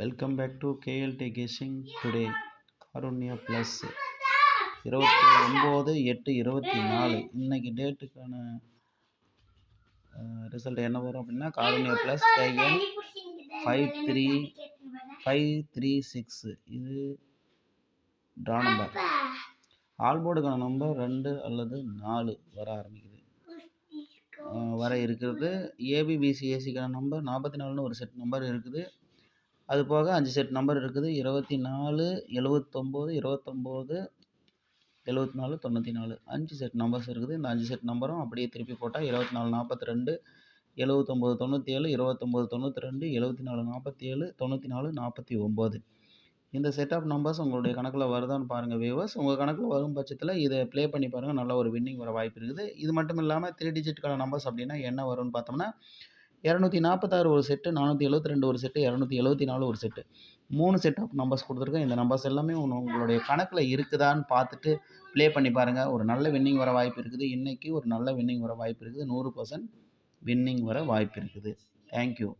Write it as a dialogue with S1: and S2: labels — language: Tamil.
S1: Welcome back to KLD guessing. Today Karunya plus 29/8/24 இன்னைக்கு டேட்டுக்கான ரிசல்ட் என்ன வரும் அப்படின்னா, காருண்யா ப்ளஸ் கேஎன் 53536 இது ட்ரா நம்பர். ஆல்போர்டுக்கான நம்பர் 2 அல்லது 4 வர இருக்கிறது. ஏபிபிசிஏசிக்கான நம்பர் 44ன்னு ஒரு செட் நம்பர் இருக்குது. அது போக 5 செட் நம்பர் இருக்குது. 24, 79, 29, 74, 94 5 செட் நம்பர்ஸ் இருக்குது. இந்த 5 செட் நம்பரும் அப்படியே திருப்பி போட்டால் 24, 42, 79, 97, 29, 92, 74, 47, 94, 49 இந்த செட் ஆஃப் நம்பர்ஸ் உங்களுடைய கணக்கில் வருதான்னு பாருங்கள் வியூவர்ஸ். உங்கள் கணக்கில் வரும் பட்சத்தில் இதை ப்ளே பண்ணி பாருங்கள், நல்ல ஒரு வின்னிங் வர வாய்ப்பு இருக்குது. இது மட்டும் இல்லாமல் 3 டிஜிட்கான நம்பர்ஸ் அப்படின்னா என்ன வரும்னு பார்த்தோம்னா, 246 ஒரு செட்டு, 472 ஒரு செட்டு, 274 ஒரு செட்டு, 3 செட் ஆஃப் நம்பர்ஸ் கொடுத்துருக்கேன். இந்த நம்பர்ஸ் எல்லாமே உங்களுடைய கணக்கில் இருக்குதான்னு பார்த்துட்டு ப்ளே பண்ணி பாருங்கள். ஒரு நல்ல வின்னிங் வர வாய்ப்பு இருக்குது. இன்றைக்கி ஒரு நல்ல வின்னிங் வர வாய்ப்பு இருக்குது. 100% வின்னிங் வர வாய்ப்பு இருக்குது. தேங்க்யூ.